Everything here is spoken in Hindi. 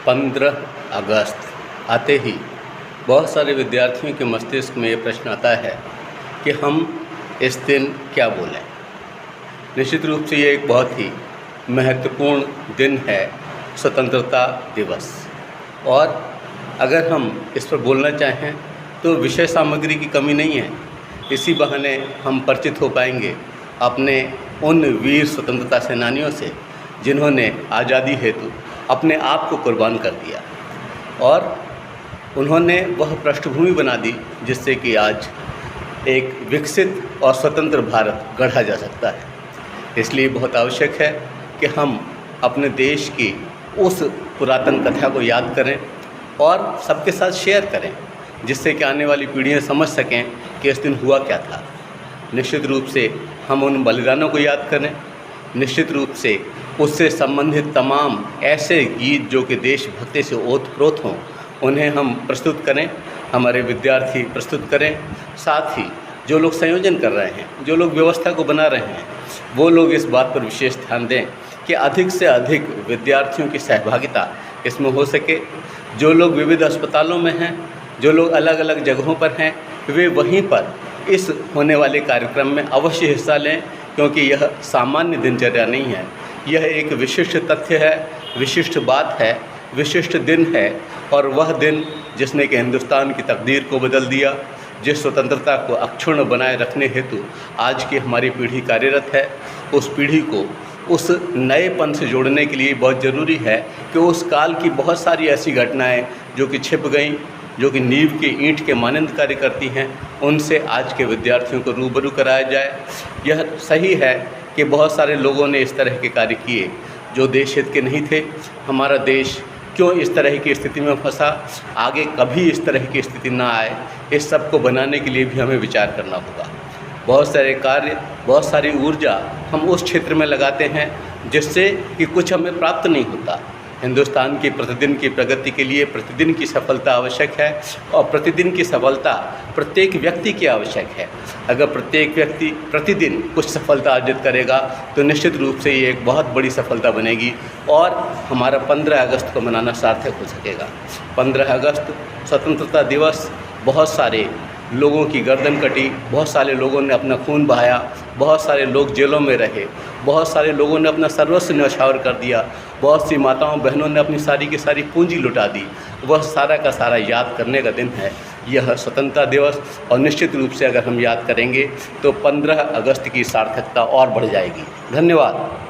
15 अगस्त आते ही बहुत सारे विद्यार्थियों के मस्तिष्क में ये प्रश्न आता है कि हम इस दिन क्या बोलें। निश्चित रूप से ये एक बहुत ही महत्वपूर्ण दिन है, स्वतंत्रता दिवस। और अगर हम इस पर बोलना चाहें तो विषय सामग्री की कमी नहीं है। इसी बहाने हम परिचित हो पाएंगे अपने उन वीर स्वतंत्रता सेनानियों से जिन्होंने आज़ादी हेतु अपने आप को कुर्बान कर दिया और उन्होंने वह पृष्ठभूमि बना दी जिससे कि आज एक विकसित और स्वतंत्र भारत गढ़ा जा सकता है। इसलिए बहुत आवश्यक है कि हम अपने देश की उस पुरातन कथा को याद करें और सबके साथ शेयर करें, जिससे कि आने वाली पीढ़ियाँ समझ सकें कि इस दिन हुआ क्या था। निश्चित रूप से हम उन बलिदानों को याद करें। निश्चित रूप से उससे संबंधित तमाम ऐसे गीत जो कि देशभक्ति से ओतप्रोत हों उन्हें हम प्रस्तुत करें, हमारे विद्यार्थी प्रस्तुत करें। साथ ही जो लोग संयोजन कर रहे हैं, जो लोग व्यवस्था को बना रहे हैं, वो लोग इस बात पर विशेष ध्यान दें कि अधिक से अधिक विद्यार्थियों की सहभागिता इसमें हो सके। जो लोग विविध अस्पतालों में हैं, जो लोग अलग अलग जगहों पर हैं, वे वहीं पर इस होने वाले कार्यक्रम में अवश्य हिस्सा लें, क्योंकि यह सामान्य दिनचर्या नहीं है। यह एक विशिष्ट तथ्य है, विशिष्ट बात है, विशिष्ट दिन है। और वह दिन जिसने कि हिंदुस्तान की तकदीर को बदल दिया, जिस स्वतंत्रता को अक्षुण्ण बनाए रखने हेतु आज की हमारी पीढ़ी कार्यरत है, उस पीढ़ी को उस नएपन से जोड़ने के लिए बहुत ज़रूरी है कि उस काल की बहुत सारी ऐसी घटनाएं जो कि छिप गईं, जो कि नींव की ईंट के मानंद कार्य करती हैं, उनसे आज के विद्यार्थियों को रूबरू कराया जाए। यह सही है कि बहुत सारे लोगों ने इस तरह के कार्य किए जो देश हित के नहीं थे। हमारा देश क्यों इस तरह की स्थिति में फंसा, आगे कभी इस तरह की स्थिति ना आए, इस सब को बनाने के लिए भी हमें विचार करना होगा। बहुत सारे कार्य, बहुत सारी ऊर्जा हम उस क्षेत्र में लगाते हैं जिससे कि कुछ हमें प्राप्त नहीं होता। हिंदुस्तान की प्रतिदिन की प्रगति के लिए प्रतिदिन की सफलता आवश्यक है और प्रतिदिन की सफलता प्रत्येक व्यक्ति की आवश्यक है। अगर प्रत्येक व्यक्ति प्रतिदिन कुछ सफलता अर्जित करेगा तो निश्चित रूप से ये एक बहुत बड़ी सफलता बनेगी और हमारा 15 अगस्त को मनाना सार्थक हो सकेगा। 15 अगस्त स्वतंत्रता दिवस, बहुत सारे लोगों की गर्दन कटी, बहुत सारे लोगों ने अपना खून बहाया, बहुत सारे लोग जेलों में रहे, बहुत सारे लोगों ने अपना सर्वस्व न्यौछावर कर दिया, बहुत सी माताओं बहनों ने अपनी सारी की सारी पूंजी लुटा दी। वह सारा का सारा याद करने का दिन है यह स्वतंत्रता दिवस। और निश्चित रूप से अगर हम याद करेंगे तो 15 अगस्त की सार्थकता और बढ़ जाएगी। धन्यवाद।